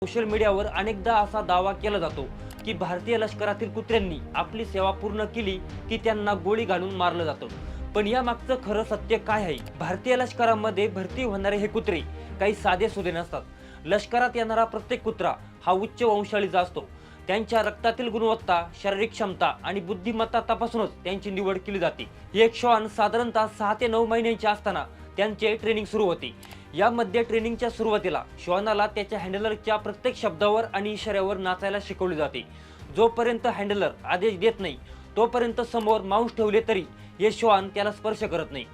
Social मीडियावर अनेकदा असा दावा केला जातो की भारतीय लष्करातील कुत्र्यांनी आपली सेवा पूर्ण केली की त्यांना गोळी घालून मारलं जातं। पण या मागचं खरं सत्य काय आहे? भारतीय लष्करामध्ये भरती होणारे हे कुत्रे काही साधे सुधे नसतात। लष्करात येणारा प्रत्येक कुत्रा हा उच्च वंशाळीचा असतो। त्यांच्या रक्तातील गुणवत्ता, शारीरिक क्षमता आणि बुद्धिमत्ता तपासूनच त्यांची निवड केली जाते। एक श्वान साधारणतः 6 ते 9 महिन्यांचे असताना त्यांचे ट्रेनिंग सुरू होते। यामध्ये ट्रेनिंगच्या सुरुवातीला श्वानाला त्याच्या हँडलरच्या प्रत्येक शब्दावर आणि इशाऱ्यावर नाचायला शिकवले जाते। जोपर्यंत हँडलर आदेश देत नाही तोपर्यंत समोर मांस ठेवले तरी हे श्वान त्याला स्पर्श करत नाही।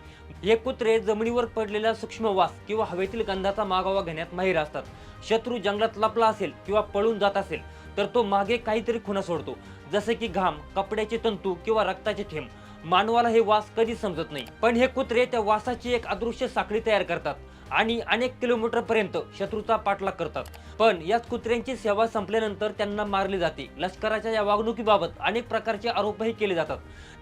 हे कुत्रे जमिनीवर पडलेला सूक्ष्म वास किंवा हवेतील गंधाचा मागोवा घेण्यात माहीर असतात। शत्रू जंगलात लपला असेल किंवा पळून जात असेल तर तो मागे काहीतरी खुणा सोडतो, जसे की घाम, कपड्याचे तंतू किंवा रक्ताचे थेंब। मानवाला हे वास कधी समजत नाही, पण हे कुत्रे त्या वासाची एक अदृश्य साखळी तयार करतात आणि अनेक किलोमीटर पर्यंत शत्रूचा पाठलाग करतात। पण याच कुत्र्यांची सेवा संपल्यानंतर त्यांना मारले जाते। लष्कराच्या या वागणुकीबाबत अनेक प्रकारचे आरोपही केले जातात।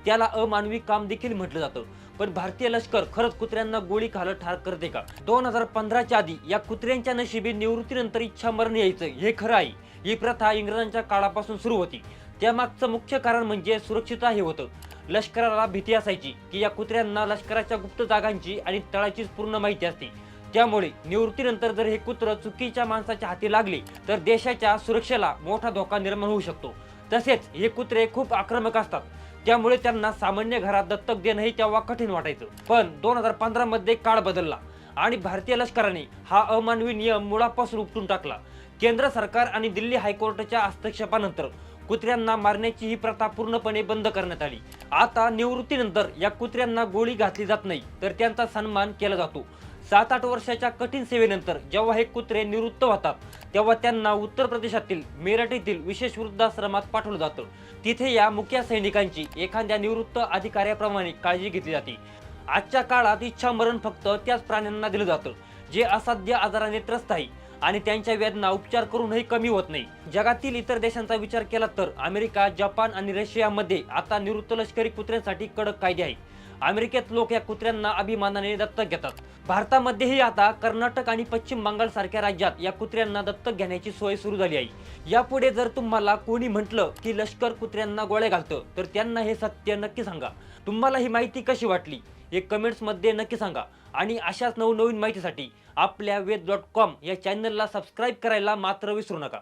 त्याला अमानवी काम देखील म्हटलं जातं। पण भारतीय लष्कर खरंच कुत्र्यांना गोळी घालत ठार करते का? 2015च्या आधी या कुत्र्यांच्या नशिबी निवृत्तीनंतर इच्छा मरण यायचं हे खरं आहे। ही प्रथा इंग्रजांच्या काळापासून सुरू होती। त्यामागचं मुख्य कारण म्हणजे सुरक्षितता हे होतं। लष्कराला भीती असायची की या कुत्र्यांना लष्कराच्या गुप्त जागांची आणि तळाची पूर्ण माहिती असते। त्यामुळे निवृत्तीनंतर जर हे कुत्र चुकीच्या माणसाच्या हाती लागले तर देशाच्या सुरक्षेला मोठा धोका निर्माण होऊ शकतो। तसेच हे कुत्रे खूप आक्रमक असतात, त्यामुळे त्यांना सामान्य घरात दत्तक देणंही तेव्हा कठीण वाटायचं। पण 2015 मध्ये काळ बदलला आणि भारतीय लष्कराने हा अमानवी नियम मुळापासून उपटून टाकला। केंद्र सरकार आणि दिल्ली हायकोर्टाच्या हस्तक्षेपानंतर कुत्र्यांना मारण्याची ही प्रथा पूर्णपणे बंद करण्यात आली। आता निवृत्तीनंतर या कुत्र्यांना गोळी घातली जात नाही तर त्यांचा सन्मान केला जातो। 7-8 वर्षाच्या कठीण सेवेनंतर जेव्हा हे कुत्रे निवृत्त होतात तेव्हा त्यांना उत्तर प्रदेशातील मेरठ येथील विशेष वृद्धाश्रमात पाठवलं जातं। तिथे या मुख्य सैनिकांची एखाद्या निवृत्त अधिकाऱ्याप्रमाणे काळजी घेतली जाते। आजच्या काळात इच्छा मरण फक्त त्याच प्राण्यांना दिलं जातं जे असाध्य आजाराने त्रस्त आहे आणि त्यांच्या वेदना उपचार करूनही कमी होत नाही। जगातील इतर देशांचा विचार केला तर अमेरिका, जपान आणि रशियामध्ये आता निवृत्त लष्करी कुत्र्यांसाठी कडक कायदे आहेत। अमेरिकेत लोक या कुत्र्यांना अभिमानाने दत्तक घेतात। भारतामध्येही आता कर्नाटक आणि पश्चिम बंगाल सारख्या राज्यात या कुत्र्यांना दत्तक घेण्याची सोय सुरू झाली आहे। यापुढे जर तुम्हाला कोणी म्हटलं की लष्कर कुत्र्यांना गोळ्या घालतं तर त्यांना हे सत्य नक्की सांगा। तुम्हाला ही माहिती कशी वाटली हे कमेंट्स मध्ये नक्की सांगा आणि अशाच नवनवीन माहितीसाठी आपल्या वेद.com या चॅनलला सबस्क्राईब करायला मात्र विसरू नका।